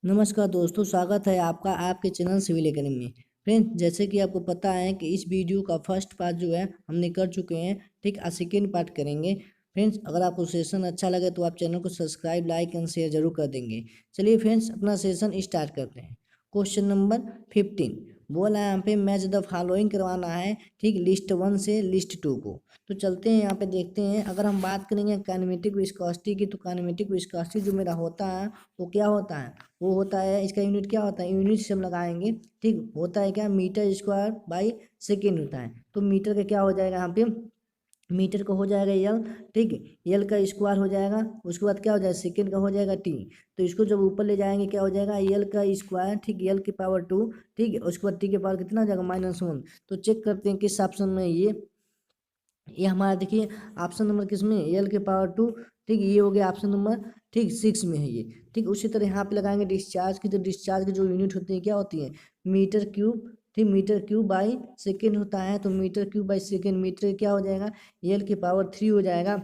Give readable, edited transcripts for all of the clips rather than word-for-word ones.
नमस्कार दोस्तों, स्वागत है आपका आपके चैनल सिविल एकेडमी में। फ्रेंड्स, जैसे कि आपको पता है कि इस वीडियो का फर्स्ट पार्ट जो है हमने कर चुके हैं, ठीक। सेकेंड पार्ट करेंगे। फ्रेंड्स, अगर आपको सेशन अच्छा लगे तो आप चैनल को सब्सक्राइब, लाइक एंड शेयर जरूर कर देंगे। चलिए फ्रेंड्स, अपना सेशन स्टार्ट करते हैं। क्वेश्चन नंबर 15 बोला है यहाँ पे मैच द फॉलोइंग करवाना है, ठीक। लिस्ट 1 से लिस्ट 2 को। तो चलते हैं यहाँ पे देखते हैं। अगर हम बात करेंगे काइनेमेटिक विस्कोसिटी की, तो काइनेमेटिक विस्कोसिटी जो मेरा होता है वो क्या होता है, वो होता है, इसका यूनिट क्या होता है, यूनिट से हम लगाएंगे, ठीक। होता है क्या, मीटर स्क्वायर बाई सेकेंड होता है। तो मीटर का क्या हो जाएगा यहाँ पे, मीटर का हो जाएगा यल, ठीक। यल का स्क्वायर हो जाएगा, उसके बाद क्या हो जाएगा, सेकेंड का हो जाएगा टी। तो इसको जब ऊपर ले जाएंगे क्या हो जाएगा, यल का स्क्वायर, ठीक, यल की पावर 2, ठीक। उसके बाद टी के पावर कितना हो जाएगा, -1। तो चेक करते हैं किस ऑप्शन में ये हमारा देखिए ऑप्शन नंबर किस में, यल के पावर 2, ठीक। ये हो गया ऑप्शन नंबर, ठीक, 6 में है ये, ठीक। उसी तरह यहाँ पे लगाएंगे डिस्चार्ज की। तो डिस्चार्ज की जो यूनिट होती है क्या होती है, मीटर क्यूब, ठीक। मीटर क्यूब बाई सेकेंड होता है। तो metre cube by second, metre क्या हो जाएगा, यल के पावर 3 हो जाएगा,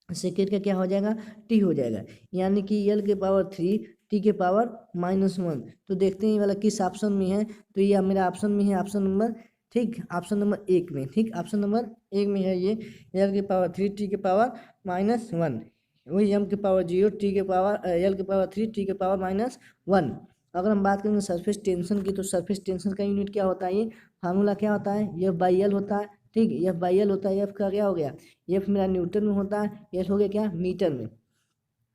सेकेंड का क्या हो जाएगा, टी हो जाएगा। यानी कि यल के पावर 3, टी के पावर -1। तो देखते हैं ये वाला किस ऑप्शन में है। तो ये मेरा ऑप्शन में है, ऑप्शन नंबर, ठीक, ऑप्शन नंबर 1 में, ठीक। ऑप्शन नंबर 1 में है ये, यल के पावर 3, टी के पावर -1। वही एम के पावर 0, टी के पावर यल के पावर 3, टी के पावर -1। अगर हम बात करेंगे सरफेस टेंशन की, तो सरफेस टेंशन का यूनिट क्या होता है, ये फार्मूला क्या होता है, ये बाई एल होता है, ठीक। एफ बाई एल होता है। एफ का क्या हो गया, एफ मेरा न्यूटन में होता है, एल हो गया क्या, मीटर में।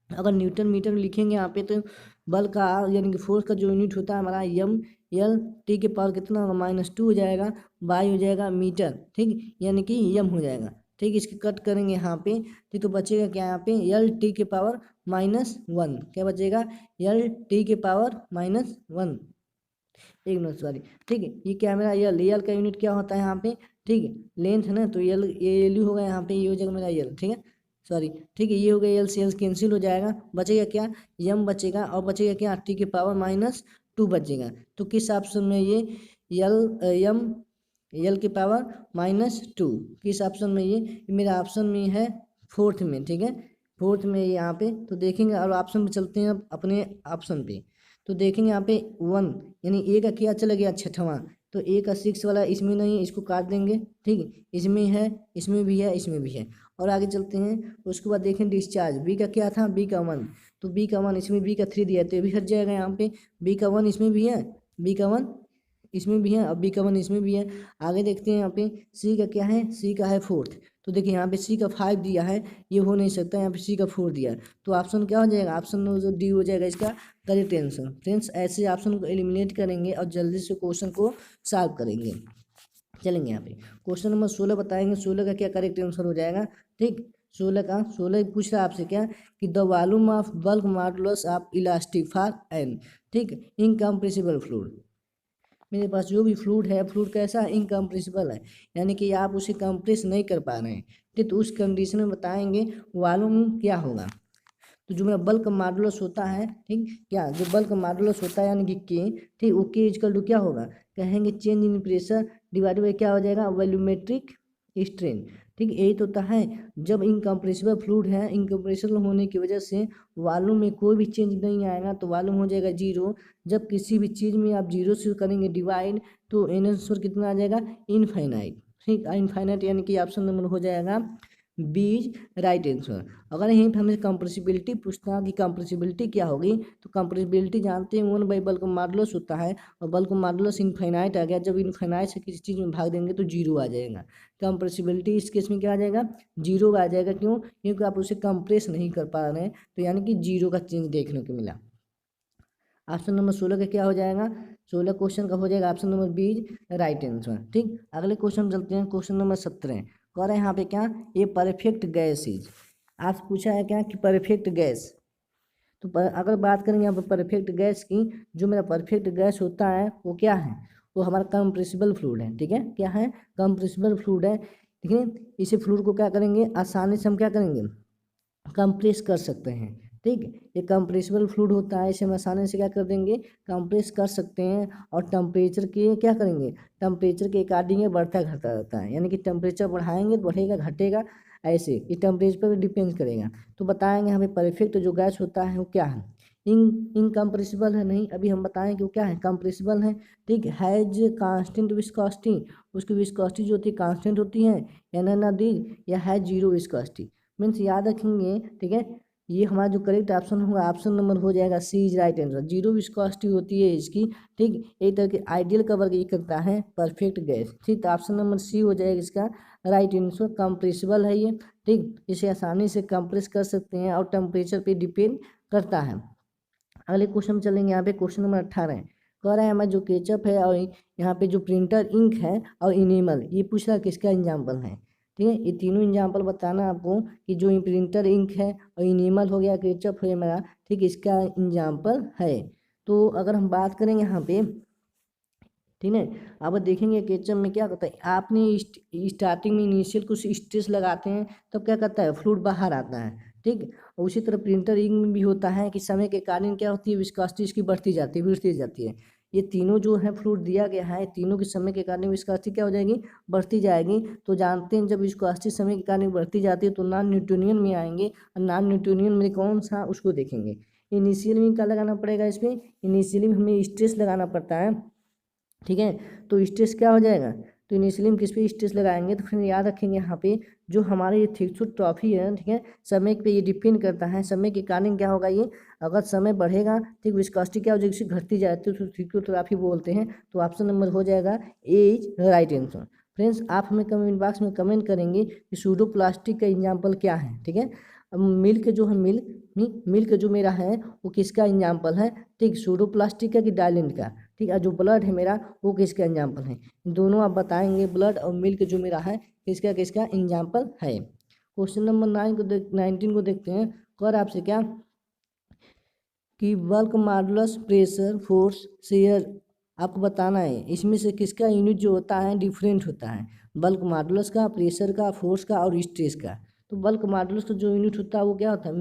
अगर न्यूटन मीटर में लिखेंगे यहाँ पे, तो बल का यानी कि फोर्स का जो यूनिट होता है हमारा एम यल, टी के पावर कितना होगा, -2 हो जाएगा, बाई हो जाएगा मीटर, ठीक। यानी कि एम हो जाएगा, ठीक। इसके कट करेंगे यहाँ पे, ठीक। तो बचेगा क्या यहाँ पे, यल टी के पावर -1। क्या बचेगा, यल टी के पावर -1, एक मिनट सॉरी, ठीक है। ये क्या मेरा यल का यूनिट क्या होता है यहाँ पे, ठीक है, लेंथ है ना। तो यल, ये एल होगा यहाँ पे, ये हो जाएगा मेरा यल, ठीक है, सॉरी, ठीक है। ये हो गया यल से यल कैंसिल हो जाएगा, बचेगा क्या, यम बचेगा, और बचेगा क्या, टी के पावर -2 बचेगा। तो किस ऑप्शन में ये यल यम यल के पावर -2, किस ऑप्शन में ये मेरा ऑप्शन में है, फोर्थ में, ठीक है, फोर्थ में यहाँ पे। तो देखेंगे और ऑप्शन पे चलते हैं अब अपने ऑप्शन पे। तो देखेंगे यहाँ पे 1, यानी ए का क्या चला गया, छठवां। तो ए का 6 वाला इसमें नहीं, इसको काट देंगे, ठीक। इसमें है, इसमें भी है, इसमें भी है। और आगे चलते हैं, उसके बाद देखें डिस्चार्ज, बी का क्या था, बी का 1। तो बी का 1 इसमें, बी का 3 दिया है, तो ये भी हट जाएगा यहाँ पे। बी का 1 इसमें भी है, बी का 1 इसमें भी है, और बी का 1 इसमें भी है। आगे देखते हैं यहाँ पे सी का क्या है, सी का है 4th। तो देखिए यहाँ पे सी का 5 दिया है, ये हो नहीं सकता, यहाँ पे सी का 4 दिया है। तो ऑप्शन क्या हो जाएगा, ऑप्शन जो डी हो जाएगा इसका करेक्ट आंसर। फ्रेंड्स, ऐसे ऑप्शन को एलिमिनेट करेंगे और जल्दी से क्वेश्चन को सॉल्व करेंगे। चलेंगे यहाँ पे क्वेश्चन नंबर 16 बताएंगे, 16 का क्या करेक्ट आंसर हो जाएगा, ठीक। 16 पूछ रहा है आपसे क्या, कि the volume of bulk modulus of elastic for an, ठीक, इनकम्प्रेसिबल फ्लूइड। मेरे पास जो भी फ्लूइड है, फ्लूइड कैसा है, इनकम्प्रेसिबल है, यानी कि आप उसे कंप्रेस नहीं कर पा रहे हैं, ठीक। तो उस कंडीशन में बताएंगे वॉल्यूम क्या होगा। तो जो मेरा बल्क मॉडुलस होता है, ठीक, क्या जो बल्क मॉडुलस होता है यानी कि के, ठीक, वो के इक्वल टू क्या होगा, कहेंगे change in pressure divided by क्या हो जाएगा, वॉल्यूमेट्रिक स्ट्रेन, ठीक। यही तो होता है जब इनकम्प्रेसिबल फ्लूइड है, इनकम्प्रेसिबल होने की वजह से वॉल्यूम में कोई भी चेंज नहीं आएगा, तो वॉल्यूम हो जाएगा 0। जब किसी भी चीज़ में आप 0 से करेंगे डिवाइड, तो आंसर कितना आ जाएगा, इनफाइनाइट, ठीक। इनफाइनाइट यानी कि ऑप्शन नंबर हो जाएगा बीज राइट आंसर। अगर यहीं पर हमें कंप्रेसिबिलिटी पूछता है कि कंप्रेसिबिलिटी क्या होगी, तो कंप्रेसिबिलिटी जानते हैं 1 बल्क मॉडुलस होता है, और बल्क मॉडुलस इनफाइनाइट आ गया। जब इनफाइनाइट से किसी चीज़ में भाग देंगे तो 0 आ जाएगा। कंप्रेसिबिलिटी इस केस में क्या आ जाएगा, 0 आ जाएगा। क्यों, क्योंकि आप उसे कंप्रेस नहीं कर पा रहे हैं, तो यानी कि 0 का चेंज देखने को मिला। ऑप्शन नंबर 16 का क्या हो जाएगा, 16 क्वेश्चन का हो जाएगा ऑप्शन नंबर बीज राइट आंसर, ठीक। अगले क्वेश्चन चलते हैं, क्वेश्चन नंबर 17 कह रहे हैं यहाँ पे क्या, ये परफेक्ट गैस इज, आपसे पूछा है क्या कि परफेक्ट गैस। तो अगर बात करेंगे यहाँ पर परफेक्ट गैस की, जो मेरा परफेक्ट गैस होता है वो क्या है, वो हमारा कंप्रेसिबल फ्लूइड है, ठीक है। क्या है, कंप्रेसिबल फ्लूइड है, ठीक है। इसी फ्लूइड को क्या करेंगे, आसानी से हम क्या करेंगे, कंप्रेस कर सकते हैं, ठीक। ये कंप्रेसिबल फ्लूइड होता है, इसे हम आसानी से क्या कर देंगे, कंप्रेस कर सकते हैं। और टेम्परेचर के क्या करेंगे, टेम्परेचर के अकॉर्डिंग ये बढ़ता घटता रहता है, यानी कि टेम्परेचर बढ़ाएंगे तो बढ़ेगा घटेगा, ऐसे ये टेम्परेचर पर डिपेंड करेगा। तो बताएंगे हमें परफेक्ट जो गैस होता है वो क्या है, इनकम्प्रेसिबल है, नहीं अभी हम बताएं कि वो क्या है, कंप्रेसिबल है। ठीक, हैज कांस्टेंट विस्कोसिटी, उसकी विस्कोसिटी जो होती है कांस्टेंट होती है, या दी, या हैज जीरो विस्कोसिटी। मीन्स याद रखेंगे, ठीक है। ये हमारा जो करेक्ट ऑप्शन होगा, ऑप्शन नंबर हो जाएगा C is right answer. Zero viscosity होती है इसकी, ठीक। एक तरह के आइडियल का वर्ग ये करता है परफेक्ट गैस, ठीक। तो ऑप्शन नंबर सी हो जाएगा इसका राइट आंसर। कंप्रेसिबल है ये, ठीक। इसे आसानी से कंप्रेस कर सकते हैं और टेम्परेचर पे डिपेंड करता है। अगले क्वेश्चन चलेंगे, यहाँ पे क्वेश्चन नंबर 18 कह रहा है हमारा जो केचप है और यहाँ पे जो प्रिंटर इंक है और इनेमल, ये पूछ रहा किसका एग्जाम्पल है, ठीक है। ये तीनों एग्जाम्पल बताना आपको कि जो प्रिंटर इंक है और इनेमल हो गया केचप है मेरा, ठीक, इसका एग्जाम्पल है। तो अगर हम बात करेंगे यहाँ पे, ठीक है, अब देखेंगे केचप में क्या करता है, आपने स्टार्टिंग में इनिशियल कुछ स्ट्रेस लगाते हैं तब क्या करता है, फ्लूइड बाहर आता है, ठीक। उसी तरह प्रिंटर इंक में भी होता है कि समय के कारण क्या होती है, विस्कोसिटी इसकी बढ़ती जाती है। ये तीनों जो है फ्लूइड दिया गया है, तीनों के समय के कारण विस्कोसिटी क्या हो जाएगी, बढ़ती जाएगी। तो जानते हैं जब विस्कोसिटी समय के कारण बढ़ती जाती है तो नॉन न्यूटोनियन में आएंगे, और नॉन न्यूटोनियन में कौन सा उसको देखेंगे। इनिशियल में क्या लगाना पड़ेगा, इसमें इनिशियली में हमें स्ट्रेस लगाना पड़ता है, ठीक है। तो स्ट्रेस क्या हो जाएगा, तो इनिशियली हम किस पे स्ट्रेस लगाएंगे, तो फिर याद रखेंगे यहाँ पे जो हमारे ये थिकसुट ट्रॉफी है, ठीक है, समय पे ये डिपेंड करता है, समय के कारण क्या होगा ये, अगर समय बढ़ेगा, ठीक, विस्कोसिटी क्या हो जाएगी, घटती जाती है तो थिकसुट ट्रॉफी बोलते हैं। तो ऑप्शन नंबर हो जाएगा ए इज राइट आंसर। फ्रेंड्स आप हमें कमेंट बॉक्स में कमेंट करेंगे कि सूडो प्लास्टिक का एग्जाम्पल क्या है, ठीक है। अब मिल्क जो है मिल्क जो मेरा है वो किसका एग्जाम्पल है, ठीक, सूडो प्लास्टिक का कि डायलेंट का, ठीक है। जो ब्लड है मेरा वो किसका एग्जाम्पल है, दोनों आप बताएंगे, ब्लड और मिल्क जो मेरा है किसका किसका एग्जाम्पल है। क्वेश्चन नंबर 19 को देखते हैं। कर आपसे क्या कि bulk modulus pressure force share आपको बताना है, इसमें से किसका यूनिट जो होता है डिफरेंट होता है, बल्क मॉडुलस का, प्रेशर का, फोर्स का और स्ट्रेस का। तो बल्क मॉडुलस का जो यूनिट होता है वो क्या होता है,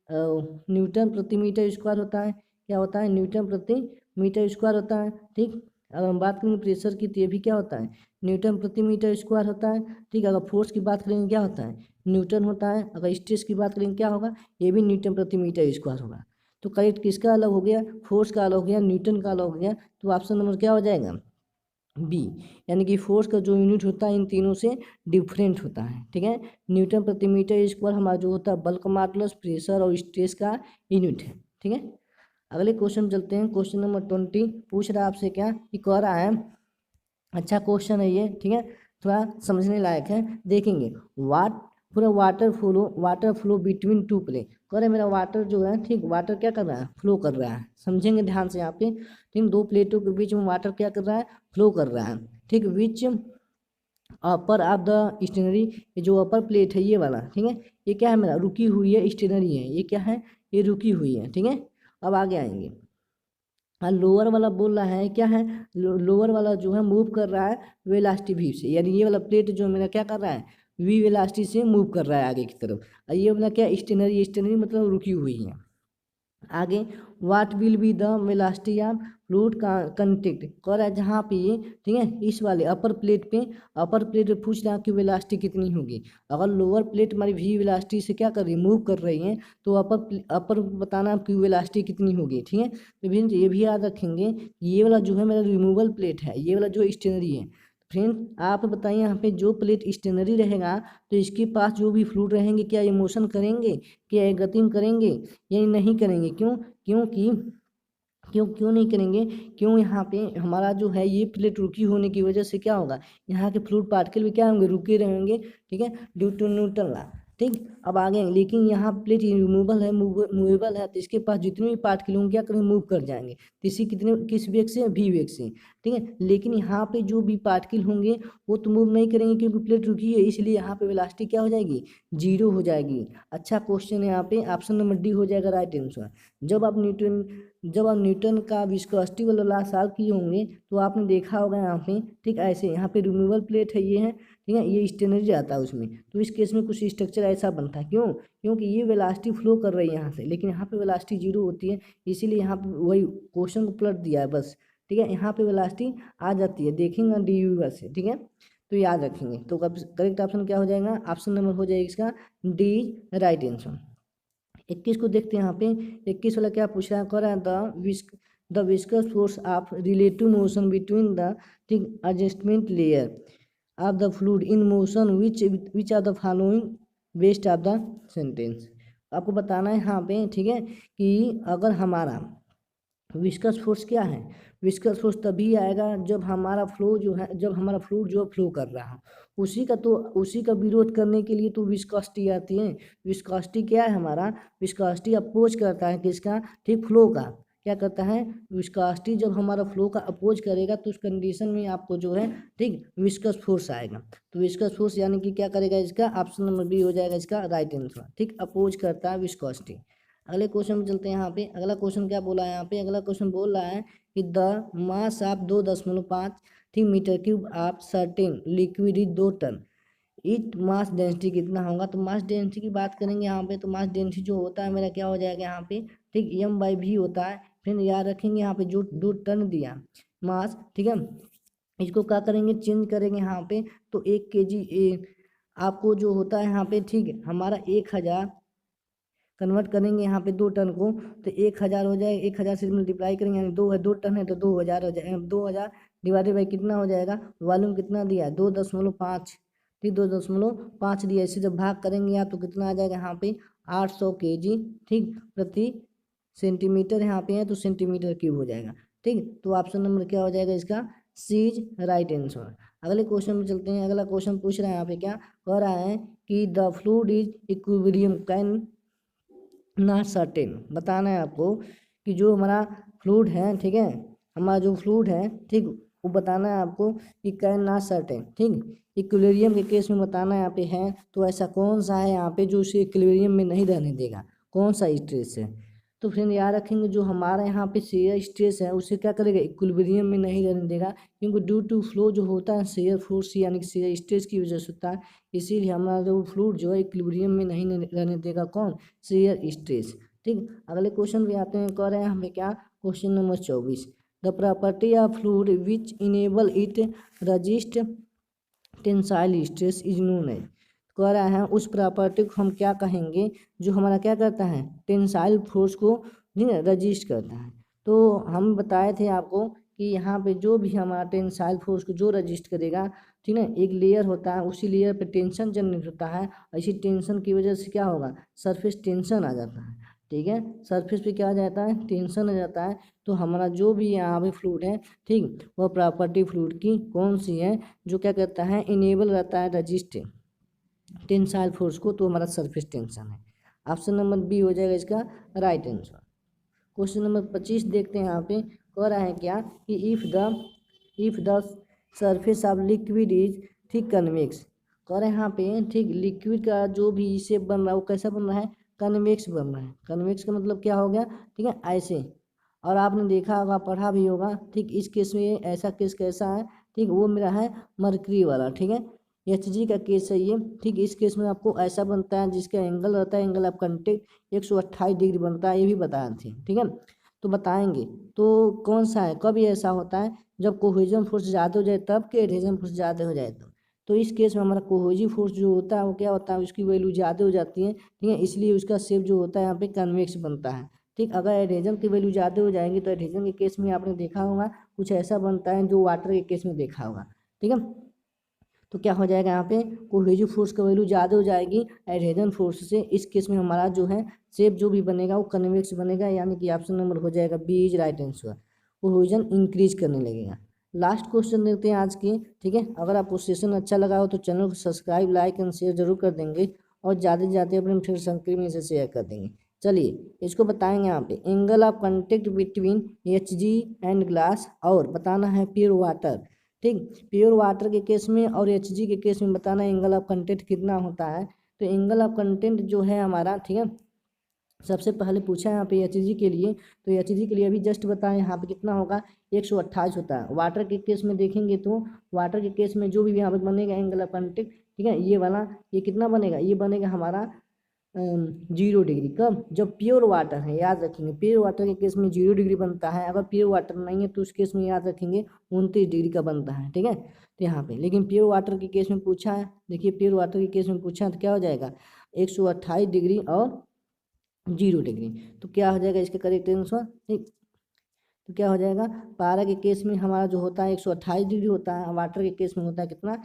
न्यूटन प्रति मीटर स्क्वायर होता है, क्या होता है, न्यूटन प्रति मीटर स्क्वायर होता है, ठीक। अगर हम बात करेंगे प्रेशर की तो ये भी क्या होता है, न्यूटन प्रति मीटर स्क्वायर होता है, ठीक। अगर फोर्स की बात करेंगे क्या होता है, न्यूटन होता है। अगर स्ट्रेस की बात करेंगे क्या होगा, ये भी न्यूटन प्रति मीटर स्क्वायर होगा। तो करेक्ट किसका अलग हो गया, फोर्स का अलग हो गया, न्यूटन का अलग हो गया। तो ऑप्शन नंबर क्या हो जाएगा, बी, यानी कि फोर्स का जो यूनिट होता है इन तीनों से डिफरेंट होता है, ठीक है। न्यूटन प्रति मीटर स्क्वायर हमारा जो होता है बल्क मॉडुलस, प्रेशर और स्ट्रेस का यूनिट है, ठीक है। अगले क्वेश्चन चलते हैं। क्वेश्चन नंबर 20 पूछ रहा है आपसे क्या, कि कह रहा है, अच्छा क्वेश्चन है ये, ठीक है, थोड़ा समझने लायक है, देखेंगे। वाट पूरा water flow between two plate, कह रहे मेरा वाटर जो है, ठीक, वाटर क्या कर रहा है, फ्लो कर रहा है, समझेंगे ध्यान से यहाँ पे, ठीक। दो प्लेटों के बीच में वाटर क्या कर रहा है, फ्लो कर रहा है, ठीक। विच अपर ऑफ द स्टेनरी, ये जो अपर प्लेट है ये वाला, ठीक है, ये क्या है मेरा रुकी हुई है स्टेनरी है, ये क्या है, ये रुकी हुई है, ठीक है। अब आगे आएंगे, हाँ लोअर वाला बोल रहा है क्या है, लोअर वाला जो है मूव कर रहा है वेलासिटी वी से, यानी ये वाला प्लेट जो मेरा क्या कर रहा है, वी वेलासिटी से मूव कर रहा है आगे की तरफ। और ये वाला क्या स्टेनरी मतलब रुकी हुई है। आगे what will be the velocity of fluid contact, कह रहा है जहाँ पे ये, ठीक है, इस वाले अपर प्लेट पे पूछ रहा है कि वेलोसिटी कितनी होगी। अगर लोअर प्लेट हमारी वी वेलोसिटी से क्या कर रही है, मूव कर रही है, तो अपर बताना आपकी वेलोसिटी कितनी होगी, ठीक है। तो फ्रेंड्स ये भी याद रखेंगे, ये वाला जो है मेरा रिमूवल प्लेट है, ये वाला जो स्टेनरी है। फ्रेंड आप बताइए यहाँ पे जो प्लेट स्टेनरी रहेगा तो इसके पास जो भी फ्लूइड रहेंगे क्या ये मोशन करेंगे, क्या ये गतिम करेंगे, या नहीं करेंगे, क्यों, क्योंकि क्यों नहीं करेंगे, क्यों यहाँ पे हमारा जो है ये प्लेट रुकी होने की वजह से क्या होगा, यहाँ के फ्लूइड पार्टिकल भी क्या होंगे, रुके रहेंगे, ठीक है, ड्यू टू न्यूटन लॉ, ठीक। अब आगे लेकिन यहाँ प्लेट रिमूवेबल है, मूवेबल है, तो इसके पास जितने भी पार्टिकल होंगे क्या करेंगे, मूव कर जाएंगे, किसी कितने किस वेग से, वी वेग से, ठीक है। लेकिन यहाँ पे जो भी पार्टिकल होंगे वो तो मूव नहीं करेंगे क्योंकि प्लेट रुकी है, इसलिए यहाँ पे वेलोसिटी क्या हो जाएगी, जीरो हो जाएगी। अच्छा क्वेश्चन है यहाँ पे, ऑप्शन नंबर डी हो जाएगा राइट आंसर। जब आप न्यूटन का विस्कोसिटी वाला लॉ सॉल्व किए होंगे तो आपने देखा होगा यहाँ पे, ठीक, ऐसे यहाँ पे रिमूवल प्लेट है ये है, ठीक है, ये स्टेनरी रहता है उसमें। तो इस केस में कुछ स्ट्रक्चर ऐसा बनता है, क्यों? क्योंकि ये वेलोसिटी फ्लो कर रही है यहाँ से, लेकिन यहाँ पे वेलोसिटी जीरो होती है, इसीलिए यहाँ पे वही क्वेश्चन को पलट दिया है बस। ठीक है, यहाँ पे वेलोसिटी आ जाती है, देखेंगे डी यू से। ठीक है, तो याद रखेंगे। तो करेक्ट ऑप्शन क्या हो जाएगा? ऑप्शन नंबर हो जाएगा इसका डी, राइट आंसर। 21 को देखते हैं यहाँ पे। 21 वाला क्या पूछ रहा है? कह रहा है the viscous force of relative motion between the ठीक adjustment layer of the fluid in motion which are the following best of the sentence. आपको बताना है यहाँ पे, ठीक है, कि अगर हमारा विस्कस फोर्स क्या है? विस्कस फोर्स तभी आएगा जब हमारा फ्लो जो है, जब हमारा फ्लूइड जो फ्लो कर रहा है, उसी का विरोध करने के लिए तो विस्कोसिटी आती है। विस्कोसिटी क्या है हमारा? विस्कोसिटी अपोज करता है किसका? ठीक, फ्लो का। क्या करता है? विस्कोसिटी जब हमारा फ्लो का अपोज करेगा तो उस कंडीशन में आपको जो है ठीक विस्कस फोर्स आएगा। तो विस्कस फोर्स यानी कि क्या करेगा? इसका ऑप्शन नंबर बी हो जाएगा इसका राइट आंसर। ठीक, अपोज करता है विस्कोसिटी। अगले क्वेश्चन में चलते हैं। यहाँ पे अगला क्वेश्चन क्या बोला है? यहाँ पे अगला क्वेश्चन बोल रहा है कि द मास ऑफ 2.5 ठीक metre cube of certain liquid is 2 ton, it mass density कितना होगा? तो मास डेंसिटी की बात करेंगे यहाँ पे, तो मास डेंसिटी जो होता है मेरा क्या हो जाएगा यहाँ पे? ठीक, m/v होता है। फिर याद रखेंगे यहाँ पे जो 2 टन दिया मास, ठीक है, इसको क्या करेंगे? चेंज करेंगे यहाँ पे। तो 1 kg आपको जो होता है यहाँ पे, ठीक, हमारा 1000 कन्वर्ट करेंगे यहाँ पे 2 टन को, तो 1000 हो जाएगा। 1000 से मल्टीप्लाई करेंगे, यानी 2 टन है तो 2000 हो जाएगा। 2000 डिवाइडेड बाई कितना हो जाएगा? वॉल्यूम कितना दिया है? 2.5। ठीक, 2.5 दिया। इसे जब भाग करेंगे आप तो कितना आ जाएगा यहाँ पे? 800 kg ठीक प्रति सेंटीमीटर यहाँ पे है, तो सेंटीमीटर क्यूब हो जाएगा। ठीक, तो ऑप्शन नंबर क्या हो जाएगा इसका? सी इज राइट आंसर। अगले क्वेश्चन में चलते हैं। अगला क्वेश्चन पूछ रहा है यहाँ पे, क्या कह रहा है कि the fluid is equilibrium can not certain. बताना है आपको कि जो हमारा फ्लूइड है, ठीक है, हमारा जो फ्लूइड है, ठीक, वो बताना है आपको कि कैन नॉट सर्टेन। ठीक, इक्विलिब्रियम के केस में बताना है यहाँ पे है, तो ऐसा कौन सा है यहाँ पे जो उसे इक्विलिब्रियम में नहीं रहने देगा? कौन सा स्ट्रेस है? तो फ्रेंड याद रखेंगे जो हमारा यहाँ पे शेयर स्ट्रेस है उसे क्या करेगा? इक्विलिब्रियम में नहीं रहने देगा, क्योंकि ड्यू टू फ्लो जो होता है शेयर फोर्स यानी कि शेयर स्ट्रेस की वजह से होता है। इसीलिए हमारा जो फ्लूइड जो है इक्विलिब्रियम में नहीं रहने देगा। कौन? Shear stress. ठीक, अगले क्वेश्चन भी आते हैं। कह रहे हैं हमें क्या? Question number 24, the property of fluid which enable it resist tensile stress is known as. कह रहा है उस प्रॉपर्टी को हम क्या कहेंगे जो हमारा क्या करता है? टेंसाइल फोर्स को रजिस्ट करता है। तो हम बताए थे आपको कि यहाँ पे जो भी हमारा टेंसाइल फोर्स को जो रजिस्ट करेगा, ठीक है, एक लेयर होता है, उसी लेयर पे टेंशन जनरेट होता है, इसी टेंशन की वजह से क्या होगा? सरफेस टेंशन आ जाता है। ठीक है, सरफेस पे क्या आ जाता है? टेंशन आ जाता है। तो हमारा जो भी यहाँ पे फ्लूइड है, ठीक, वह प्रॉपर्टी फ्लूइड की कौन सी है जो क्या करता है? इनेबल रहता है रजिस्ट टेंसाइल फोर्स को, तो हमारा सरफेस टेंशन है। ऑप्शन नंबर बी हो जाएगा इसका राइट आंसर। क्वेश्चन नंबर 25 देखते हैं। यहाँ पे कह रहा है क्या कि if the surface of liquid is ठीक कन्वेक्स। कह रहे हैं यहाँ पे ठीक लिक्विड का जो भी शेप बन रहा है वो कैसा बन रहा है? कन्वेक्स बन रहा है। कन्वेक्स का मतलब क्या हो गया? ठीक है, ऐसे। और आपने देखा होगा, पढ़ा भी होगा। ठीक, इस केस में ऐसा केस कैसा है? ठीक, वो मेरा है मरकरी वाला। ठीक है, HG का केस है ये। ठीक, इस केस में आपको ऐसा बनता है जिसका एंगल रहता है, एंगल ऑफ कांटेक्ट 128 डिग्री बनता है, ये भी बताए थे। ठीक है, तो बताएंगे तो कौन सा है, कब ये ऐसा होता है? जब कोहेजन फोर्स ज़्यादा हो जाए तब, के एडहेजन फोर्स ज़्यादा हो जाए तब। तो इस केस में हमारा कोहेजिव फोर्स जो होता है वो क्या होता है? उसकी वैल्यू ज़्यादा हो जाती है। ठीक है, इसलिए उसका शेप जो होता है यहाँ पे कन्वेक्स बनता है। ठीक, अगर एडहेजन की वैल्यू ज़्यादा हो जाएंगी तो एडहेजन के केस में आपने देखा होगा कुछ ऐसा बनता है जो वाटर के केस में देखा होगा। ठीक है, तो क्या हो जाएगा यहाँ पे? कोहेजिव फोर्स का वैल्यू ज़्यादा हो जाएगी एडहेजन फोर्स से। इस केस में हमारा जो है शेप जो भी बनेगा वो कन्वेक्स बनेगा, यानी कि ऑप्शन नंबर हो जाएगा B is right answer. Cohesion increase करने लगेगा। लास्ट क्वेश्चन देखते हैं आज के। ठीक है, अगर आपको सेशन अच्छा लगा हो तो चैनल को सब्सक्राइब, लाइक एंड शेयर जरूर कर देंगे, और ज़्यादा से ज़्यादा अपने फ्रेंड सर्कल में इसे शेयर कर देंगे। चलिए इसको बताएंगे। यहाँ पे angle of contact between HG and glass, और बताना है प्योर वाटर। ठीक, प्योर वाटर के केस में और HG के केस में बताना एंगल ऑफ कंटेंट कितना होता है। तो एंगल ऑफ कंटेंट जो है हमारा, ठीक है, सबसे पहले पूछा है यहाँ पे एच के लिए, तो एच के लिए अभी जस्ट बताएं यहाँ पे कितना होगा, 128 होता है। वाटर के केस में देखेंगे तो वाटर के केस में जो भी यहाँ पे बनेगा एंगल ऑफ कॉन्टैक्ट, ठीक है, ये वाला ये कितना बनेगा, ये बनेगा हमारा 0 डिग्री। कब, जब प्योर वाटर है, याद रखेंगे प्योर वाटर के केस में 0 डिग्री बनता है। अगर प्योर वाटर नहीं है तो उस केस में याद रखेंगे 29 डिग्री का बनता है, ठीक है। तो यहाँ पे लेकिन प्योर वाटर के केस में पूछा है, देखिए प्योर वाटर के केस में पूछा है तो क्या हो जाएगा, 128 डिग्री और 0 डिग्री। तो क्या हो जाएगा इसका करेक्ट आंसर, ठीक। तो क्या हो जाएगा, पारा के केस में हमारा जो होता है 128 डिग्री होता है, वाटर के केस में होता है कितना,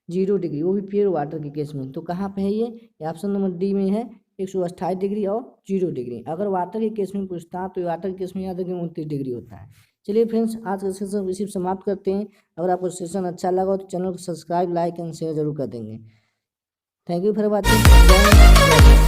0 डिग्री, वो भी प्योर वाटर के केस में। तो कहाँ पे है ये ऑप्शन नंबर डी में है, 128 डिग्री और 0 डिग्री। अगर वाटर के केस में पूछता तो वाटर के केस में याद रखें 29 डिग्री होता है। चलिए फ्रेंड्स, आज का सेशन इसी समाप्त करते हैं। अगर आपको सेशन अच्छा लगा तो चैनल को सब्सक्राइब, लाइक एंड शेयर जरूर कर देंगे। Thank you for watching.